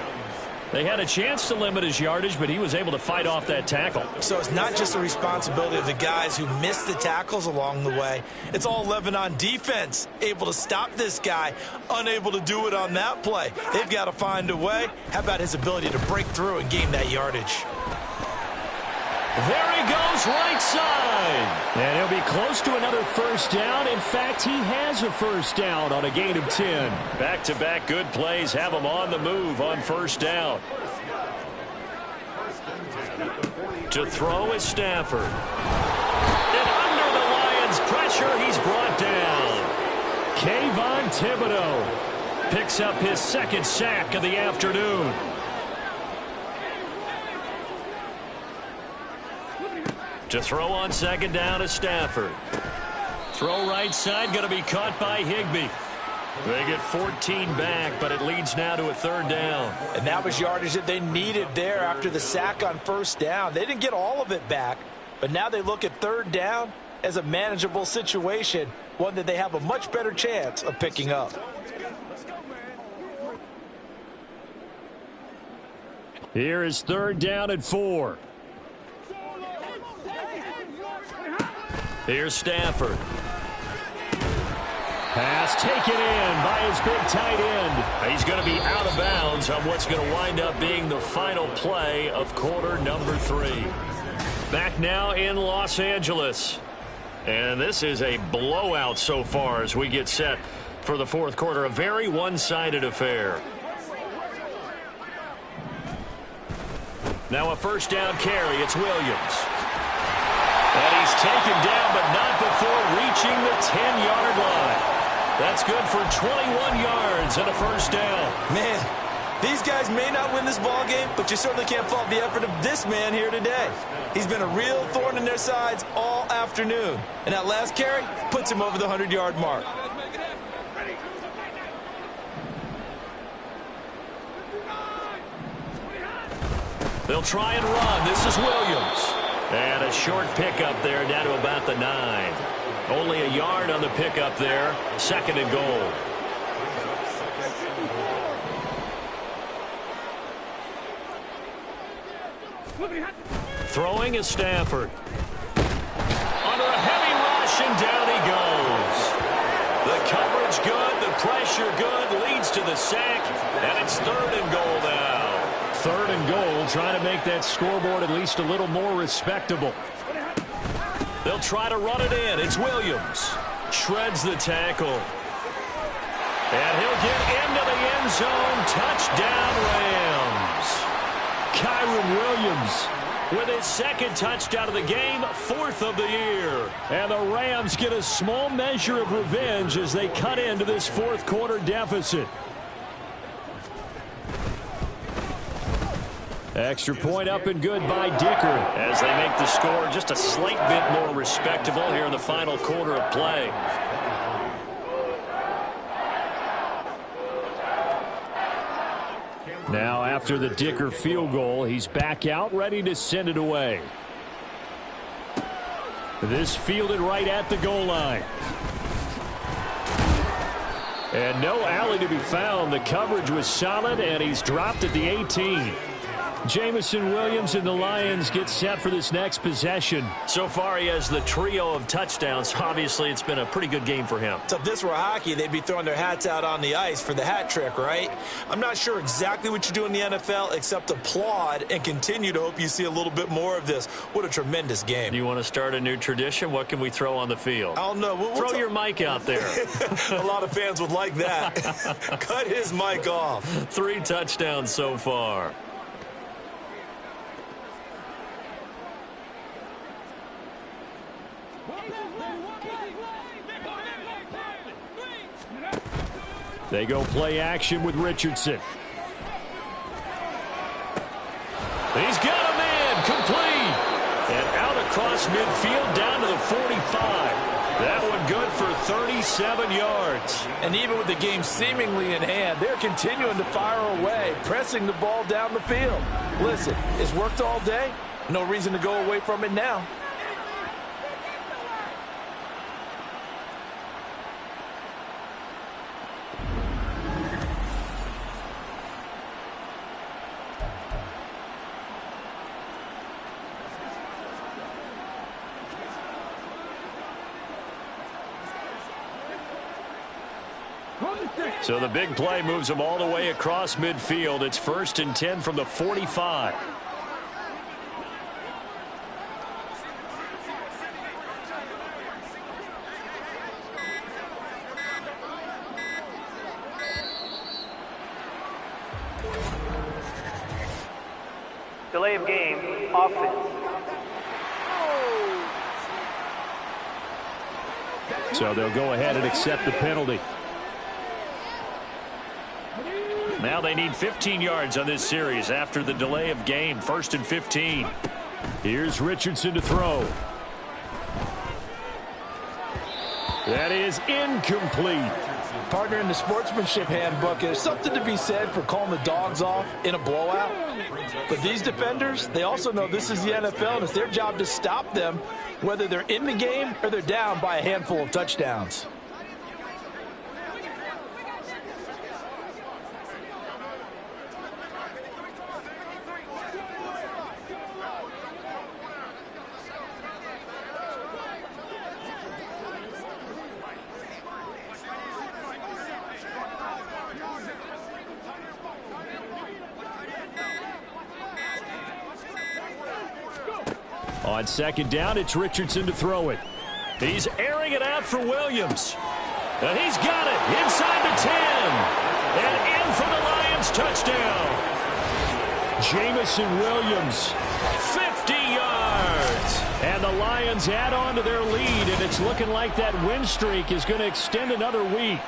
They had a chance to limit his yardage, but he was able to fight off that tackle. So it's not just the responsibility of the guys who missed the tackles along the way. It's all 11 on defense, able to stop this guy, unable to do it on that play. They've got to find a way. How about his ability to break through and gain that yardage? There he goes, right side. And he'll be close to another first down. In fact, he has a first down on a gain of 10. Back-to-back good plays have him on the move on first down. To throw is Stafford. And under the Lions' pressure, he's brought down. Kayvon Thibodeau picks up his second sack of the afternoon. To throw on second down is Stafford. Throw right side, going to be caught by Higbee. They get 14 back, but it leads now to a third down. And that was yardage that they needed there after the sack on first down. They didn't get all of it back, but now they look at third down as a manageable situation, one that they have a much better chance of picking up. Here is third down at 4. Here's Stafford. Pass taken in by his big tight end. He's going to be out of bounds on what's going to wind up being the final play of quarter number 3. Back now in Los Angeles. And this is a blowout so far as we get set for the fourth quarter. A very one-sided affair. Now a first down carry. It's Williams. And he's taken down, but not before reaching the 10-yard line. That's good for 21 yards and a first down. Man, These guys may not win this ball game, but you certainly can't fault the effort of this man here today. He's been a real thorn in their sides all afternoon. And that last carry puts him over the 100-yard mark. They'll try and run. This is Williams. And a short pickup there down to about the 9. Only a yard on the pickup there. 2nd and goal. Throwing is Stafford. Under a heavy rush, and down he goes. The coverage good, the pressure good, leads to the sack, and it's 3rd and goal now. 3rd and goal, trying to make that scoreboard at least a little more respectable. They'll try to run it in. It's Williams. Shreds the tackle. And he'll get into the end zone. Touchdown, Rams. Kyren Williams with his 2nd touchdown of the game, 4th of the year. And the Rams get a small measure of revenge as they cut into this 4th quarter deficit. Extra point up and good by Dicker as they make the score just a slight bit more respectable here in the final quarter of play. Now after the Dicker field goal, he's back out ready to send it away. This fielded right at the goal line. And no alley to be found. The coverage was solid, and he's dropped at the 18. Jameson Williams and the Lions get set for this next possession. So far, he has the trio of touchdowns. Obviously, it's been a pretty good game for him. So if this were hockey, they'd be throwing their hats out on the ice for the hat trick, right? I'm not sure exactly what you do in the NFL except applaud and continue to hope you see a little bit more of this. What a tremendous game. Do you want to start a new tradition? What can we throw on the field? I don't know. Throw your mic out there. A lot of fans would like that. Cut his mic off. 3 touchdowns so far. They go play action with Richardson. He's got a man complete. And out across midfield down to the 45. That one good for 37 yards. And even with the game seemingly in hand, they're continuing to fire away, pressing the ball down the field. Listen, it's worked all day. No reason to go away from it now. So the big play moves them all the way across midfield. It's 1st and 10 from the 45. Delay of game, offense. So they'll go ahead and accept the penalty. Now they need 15 yards on this series after the delay of game. 1st and 15. Here's Richardson to throw. That is incomplete. Partner, in the sportsmanship handbook, there's something to be said for calling the dogs off in a blowout. But these defenders, they also know this is the NFL, and it's their job to stop them, whether they're in the game or they're down by a handful of touchdowns. On 2nd down, it's Richardson to throw it. He's airing it out for Williams. And he's got it inside the 10. And in for the Lions touchdown. Jameson Williams. 50 yards. And the Lions add on to their lead, and it's looking like that win streak is going to extend another week.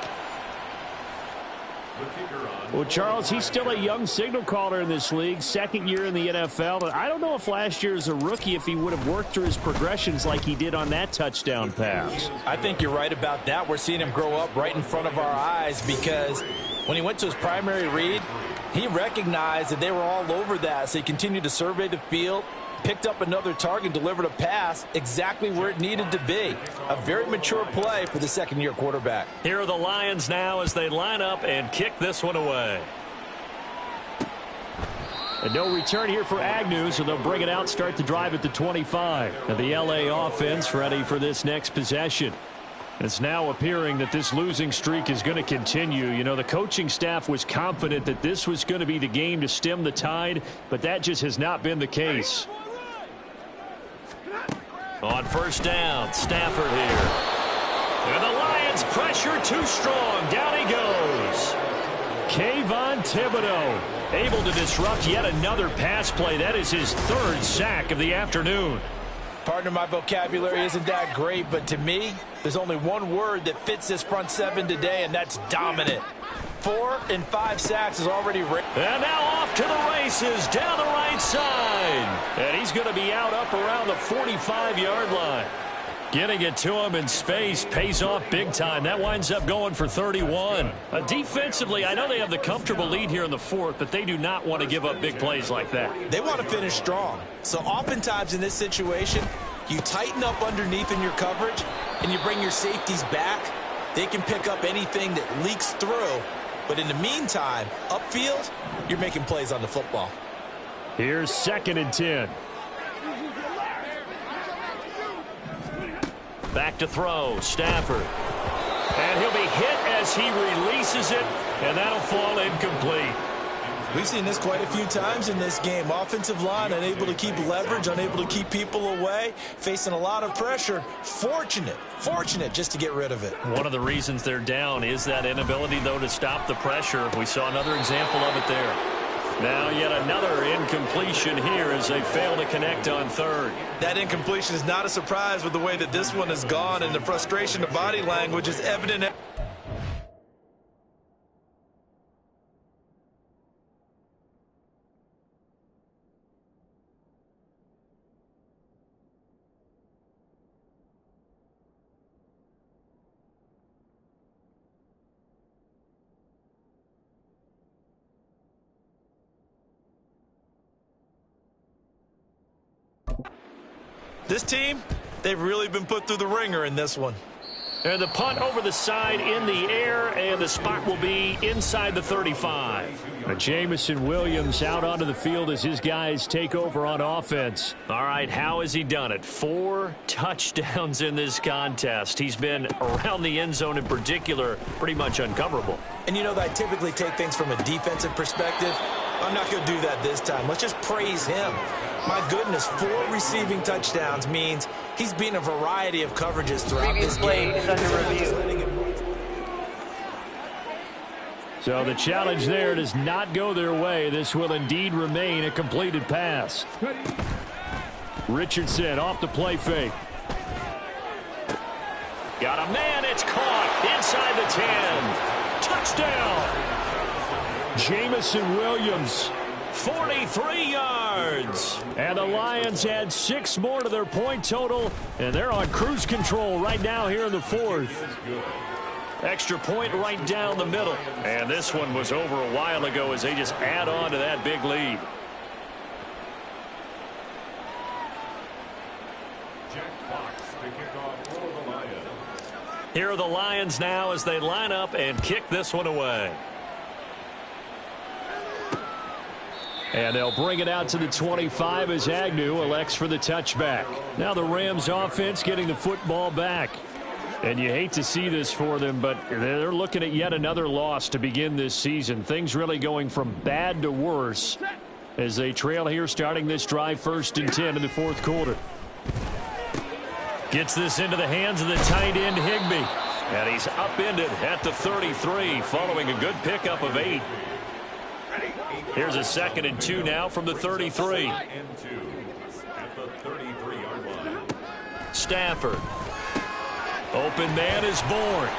The kicker on. Well, Charles, he's still a young signal caller in this league, second year in the NFL. And I don't know if last year as a rookie if he would have worked through his progressions like he did on that touchdown pass. I think you're right about that. We're seeing him grow up right in front of our eyes because when he went to his primary read, he recognized that they were all over that, so he continued to survey the field, picked up another target, delivered a pass exactly where it needed to be. A very mature play for the second-year quarterback. Here are the Lions now as they line up and kick this one away. And no return here for Agnew, so they'll bring it out, start the drive at the 25. And the L.A. offense ready for this next possession. It's now appearing that this losing streak is going to continue. You know, the coaching staff was confident that this was going to be the game to stem the tide, but that just has not been the case. On first down, Stafford here. And the Lions pressure too strong. Down he goes. Kayvon Thibodeaux Able to disrupt yet another pass play. That is his third sack of the afternoon. Partner, my vocabulary isn't that great, but to me, there's only one word that fits this front seven today, and that's dominant. 4 and 5 sacks is already written. And now off to the races down the right side. And he's going to be out up around the 45-yard line. Getting it to him in space pays off big time. That winds up going for 31. Defensively, I know they have the comfortable lead here in the fourth, but they do not want to give up big plays like that. They want to finish strong. So oftentimes in this situation, you tighten up underneath in your coverage, and you bring your safeties back. They can pick up anything that leaks through. But in the meantime, upfield, you're making plays on the football. Here's 2nd and 10. Back to throw, Stafford. And he'll be hit as he releases it, and that'll fall incomplete. We've seen this quite a few times in this game. Offensive line unable to keep leverage, unable to keep people away, facing a lot of pressure. Fortunate just to get rid of it. One of the reasons they're down is that inability, though, to stop the pressure. We saw another example of it there. Now yet another incompletion here as they fail to connect on third. That incompletion is not a surprise with the way that this one has gone, and the frustration of body language is evident. This team, they've really been put through the ringer in this one. And the punt over the side in the air, and the spot will be inside the 35. Jameson Williams out onto the field as his guys take over on offense. All right, how has he done it? 4 touchdowns in this contest. He's been around the end zone in particular, pretty much uncoverable. And you know that I typically take things from a defensive perspective. I'm not going to do that this time. Let's just praise him. My goodness, 4 receiving touchdowns means he's been a variety of coverages throughout this game. Is under review. So the challenge there does not go their way. This will indeed remain a completed pass. Richardson off the play fake. Got a man, it's caught inside the 10. Touchdown! Jameson Williams. 43 yards. And the Lions add 6 more to their point total, and they're on cruise control right now here in the fourth. Extra point right down the middle. And this one was over a while ago as they just add on to that big lead. Jack Fox to kick off for the Lions. Here are the Lions now as they line up and kick this one away. And they'll bring it out to the 25 as Agnew elects for the touchback. Now the Rams offense getting the football back. And you hate to see this for them, but they're looking at yet another loss to begin this season. Things really going from bad to worse as they trail here starting this drive 1st and 10 in the fourth quarter. Gets this into the hands of the tight end Higbee. And he's upended at the 33 following a good pickup of 8. Here's a 2nd and 2 now from the 33. And 2 at the 33-yard line. Stafford. Open man is born.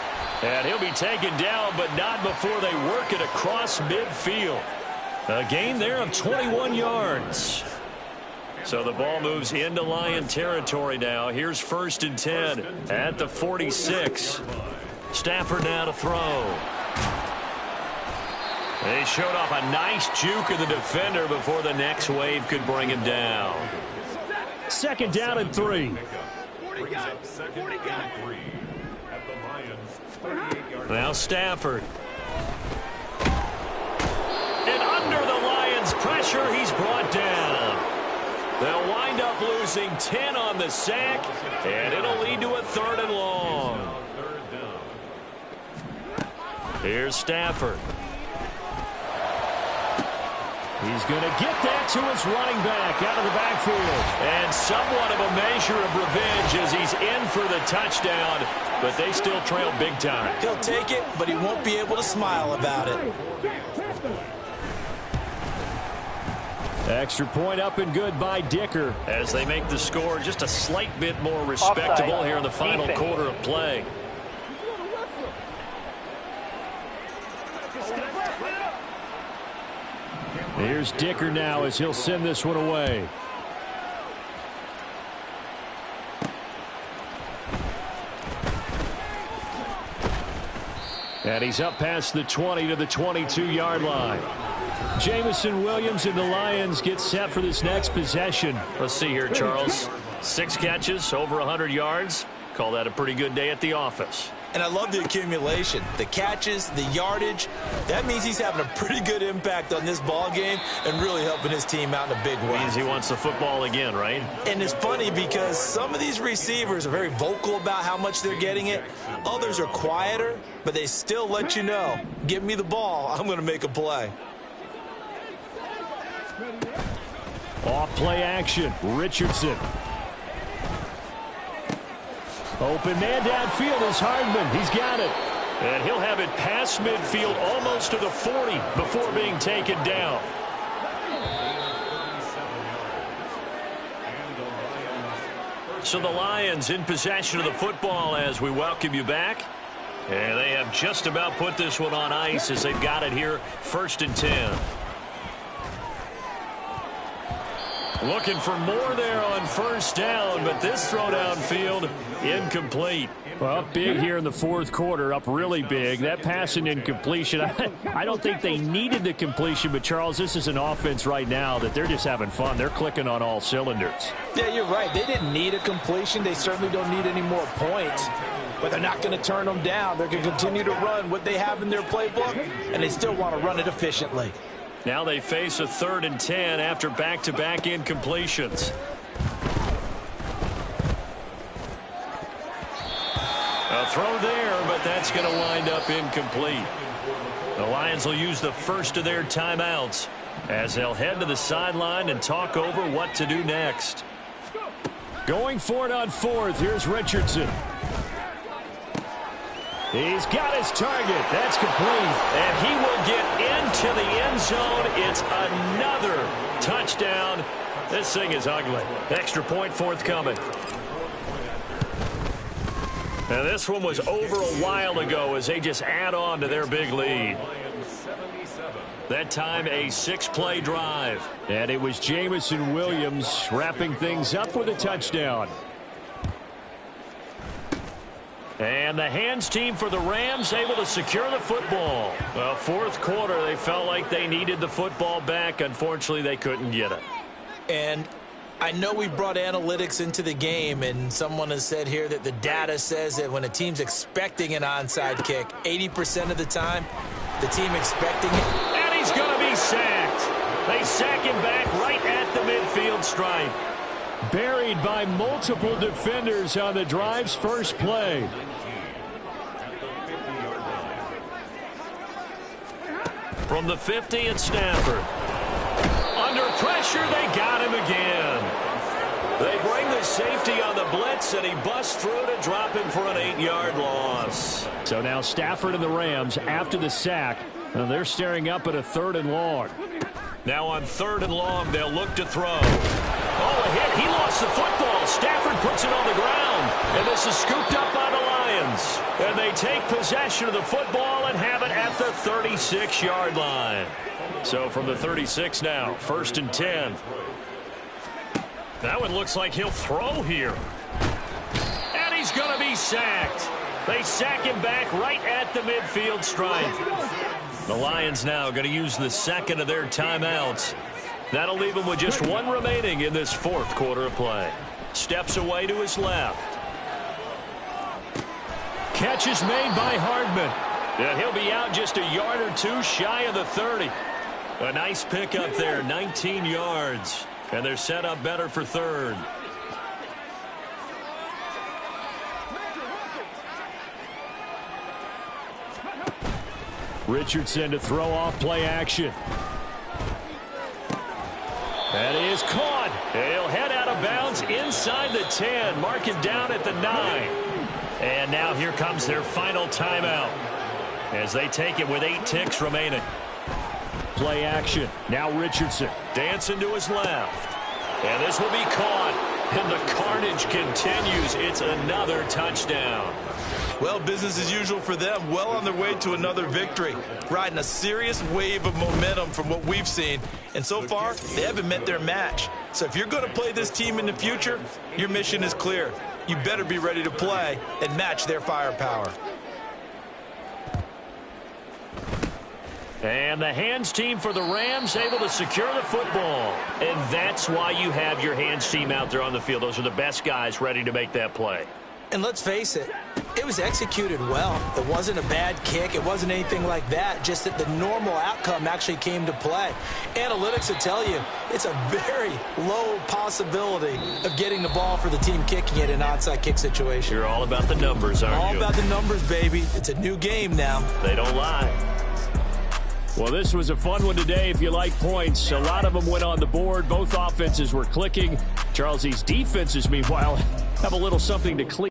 And he'll be taken down, but not before they work it across midfield. A gain there of 21 yards. So the ball moves into Lion territory now. Here's 1st and 10 at the 46. Stafford now to throw. They showed off a nice juke of the defender before the next wave could bring him down. 2nd down and 3. Now Stafford. And under the Lions' pressure, he's brought down. They'll wind up losing 10 on the sack, and it'll lead to a 3rd and long. Here's Stafford. He's going to get that to his running back out of the backfield. And somewhat of a measure of revenge as he's in for the touchdown, but they still trail big time. He'll take it, but he won't be able to smile about it. Extra point up and good by Dicker. As they make the score just a slight bit more respectable Offside. here in the final Defense. quarter of play. Here's Dicker now as he'll send this one away. And he's up past the 20 to the 22-yard line. Jameson Williams and the Lions get set for this next possession. Let's see here, Charles. 6 catches, over 100 yards. Call that a pretty good day at the office. And I love the accumulation, the catches, the yardage. That means he's having a pretty good impact on this ball game and really helping his team out in a big way. Means he wants the football again, right? And it's funny because some of these receivers are very vocal about how much they're getting it. Others are quieter, but they still let you know, give me the ball, I'm going to make a play. Off play action, Richardson. Open man downfield is Hardman. He's got it. And he'll have it past midfield almost to the 40 before being taken down. So the Lions in possession of the football as we welcome you back. And they have just about put this one on ice as they've got it here, 1st and 10. Looking for more there on 1st down, but this throw downfield incomplete. Well, up big here in the 4th quarter, up really big. That pass and incompletion, I don't think they needed the completion, but Charles, this is an offense right now that they're just having fun. They're clicking on all cylinders. Yeah, you're right. They didn't need a completion. They certainly don't need any more points. But they're not going to turn them down. They're going to continue to run what they have in their playbook, and they still want to run it efficiently. Now they face a 3rd and 10 after back-to-back incompletions. A throw there, but that's going to wind up incomplete. The Lions will use the first of their timeouts as they'll head to the sideline and talk over what to do next. Going for it on 4th. Here's Richardson. He's got his target. That's complete. And he will get into the end zone. It's another touchdown. This thing is ugly. Extra point forthcoming. Now this one was over a while ago as they just add on to their big lead. That time a 6-play drive. And it was Jameson Williams wrapping things up with a touchdown. And the hands team for the Rams able to secure the football. Well, 4th quarter, they felt like they needed the football back. Unfortunately, they couldn't get it. And I know we brought analytics into the game, and someone has said here that the data says that when a team's expecting an onside kick, 80% of the time, the team expecting it. And he's going to be sacked. They sack him back right at the midfield stripe. Buried by multiple defenders on the drive's first play. From the 50 at Stafford. Under pressure, they got him again. They bring the safety on the blitz, and he busts through to drop him for an 8-yard loss. So now Stafford and the Rams, after the sack, they're staring up at a 3rd and long. Now on 3rd and long, they'll look to throw. Oh, a hit. He lost the football. Stafford puts it on the ground. And this is scooped up by the Lions. And they take possession of the football and have it at the 36-yard line. So from the 36 now, 1st and 10. That one looks like he'll throw here. And he's going to be sacked. They sack him back right at the midfield stripe. The Lions now going to use the second of their timeouts. That'll leave them with just one remaining in this 4th quarter of play. Steps away to his left. Catch is made by Hardman. And he'll be out just a yard or two shy of the 30. A nice pickup there, 19 yards. And they're set up better for 3rd. Richardson to throw off play action. That is caught. He'll head out of bounds inside the 10. Mark him down at the 9. And now here comes their final timeout as they take it with 8 ticks remaining. Play action. Now Richardson dancing to his left. And this will be caught. And the carnage continues. It's another touchdown. Well, business as usual for them. Well on their way to another victory. Riding a serious wave of momentum from what we've seen. And so far, they haven't met their match. So if you're going to play this team in the future, your mission is clear. You better be ready to play and match their firepower. And the hands team for the Rams able to secure the football. And that's why you have your hands team out there on the field. Those are the best guys ready to make that play. And let's face it, it was executed well. It wasn't a bad kick. It wasn't anything like that. Just that the normal outcome actually came to play. Analytics will tell you it's a very low possibility of getting the ball for the team kicking it in an onside kick situation. You're all about the numbers, aren't you? All about the numbers, baby. It's a new game now. They don't lie. Well, this was a fun one today if you like points. A lot of them went on the board. Both offenses were clicking. Charles, these defenses, meanwhile, have a little something to clean